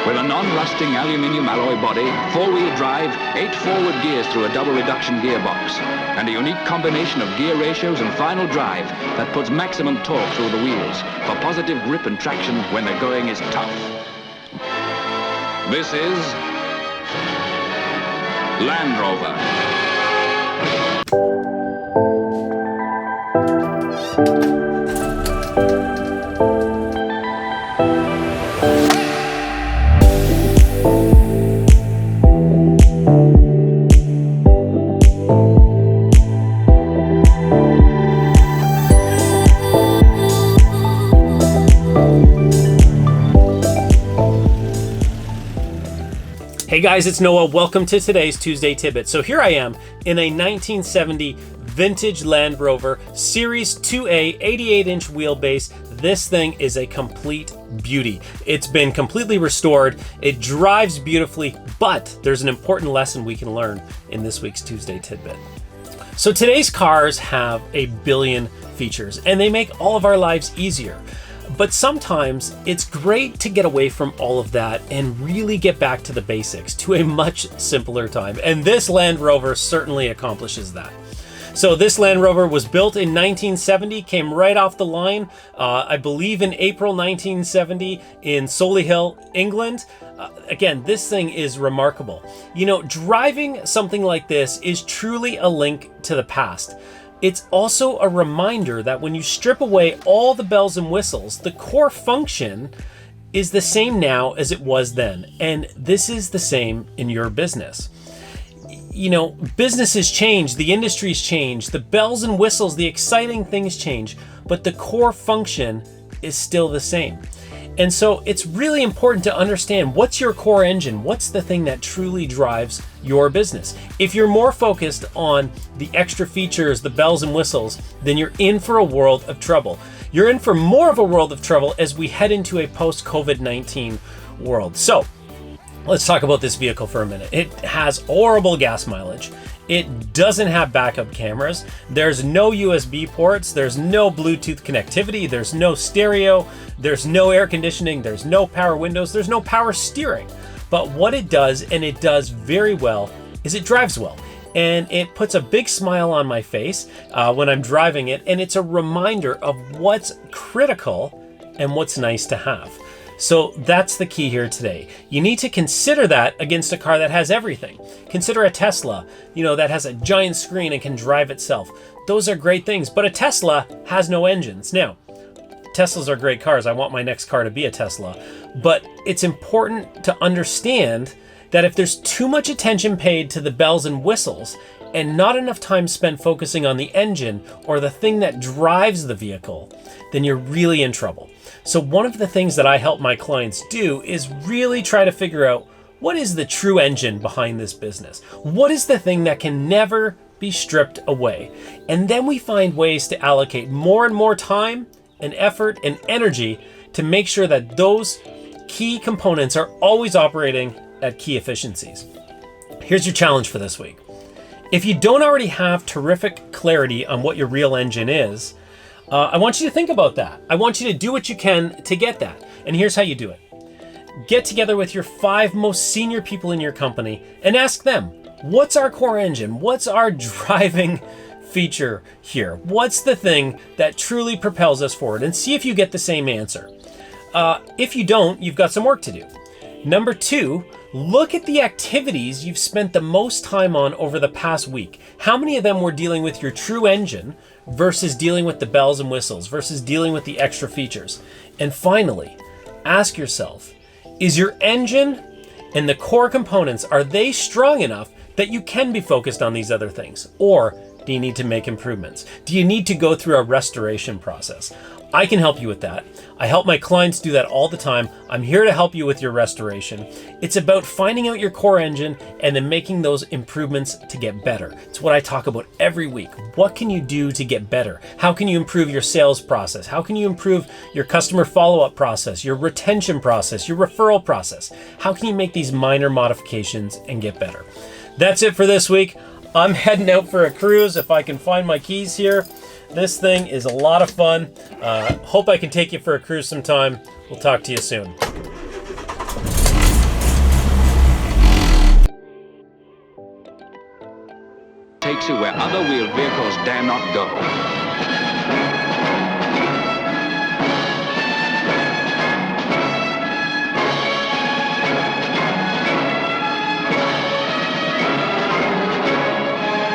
With a non-rusting aluminium alloy body, four-wheel drive, 8 forward gears through a double reduction gearbox, and a unique combination of gear ratios and final drive that puts maximum torque through the wheels for positive grip and traction when the going is tough. This is Land Rover. Hey guys, it's Noah. Welcome to today's Tuesday Tidbit. So here I am in a 1970 vintage Land Rover Series 2A 88-inch wheelbase. This thing is a complete beauty. It's been completely restored. It drives beautifully, but there's an important lesson we can learn in this week's Tuesday Tidbit. So today's cars have a billion features, and they make all of our lives easier. But sometimes it's great to get away from all of that and really get back to the basics, to a much simpler time. And this Land Rover certainly accomplishes that. So this Land Rover was built in 1970, came right off the line, I believe in April 1970 in Solihull, England. Again, this thing is remarkable. You know, driving something like this is truly a link to the past. It's also a reminder that when you strip away all the bells and whistles, the core function is the same now as it was then. And this is the same in your business. You know, businesses change, the industries change, the bells and whistles, the exciting things change, but the core function is still the same. And so it's really important to understand what's your core engine, what's the thing that truly drives your business. If you're more focused on the extra features, the bells and whistles, then you're in for a world of trouble. You're in for more of a world of trouble as we head into a post-COVID-19 world. So let's talk about this vehicle for a minute. It has horrible gas mileage. It doesn't have backup cameras. There's no USB ports. There's no Bluetooth connectivity. There's no stereo. There's no air conditioning. There's no power windows. There's no power steering. But what it does, and it does very well, is it drives well. And it puts a big smile on my face when I'm driving it. And it's a reminder of what's critical and what's nice to have. So that's the key here today. You need to consider that against a car that has everything. Consider a Tesla, you know, that has a giant screen and can drive itself. Those are great things, but a Tesla has no engines. Now, Teslas are great cars. I want my next car to be a Tesla. But it's important to understand that if there's too much attention paid to the bells and whistles and not enough time spent focusing on the engine or the thing that drives the vehicle, then you're really in trouble. So one of the things that I help my clients do is really try to figure out what is the true engine behind this business? What is the thing that can never be stripped away? And then we find ways to allocate more and more time and effort and energy to make sure that those key components are always operating at key efficiencies. Here's your challenge for this week. If you don't already have terrific clarity on what your real engine is, I want you to think about that. I want you to do what you can to get that. And here's how you do it. Get together with your 5 most senior people in your company and ask them, what's our core engine? What's our driving feature here? What's the thing that truly propels us forward? And see if you get the same answer. If you don't, you've got some work to do. Number 2, look at the activities you've spent the most time on over the past week. How many of them were dealing with your true engine versus dealing with the bells and whistles, versus dealing with the extra features? And finally, ask yourself, is your engine and the core components, are they strong enough that you can be focused on these other things? Or do you need to make improvements? Do you need to go through a restoration process? I can help you with that. I help my clients do that all the time. I'm here to help you with your restoration. It's about finding out your core engine and then making those improvements to get better. It's what I talk about every week. What can you do to get better? How can you improve your sales process? How can you improve your customer follow-up process, your retention process, your referral process? How can you make these minor modifications and get better? That's it for this week. I'm heading out for a cruise if I can find my keys here. This thing is a lot of fun. Hope I can take you for a cruise sometime. We'll talk to you soon. takes you where other wheeled vehicles dare not go.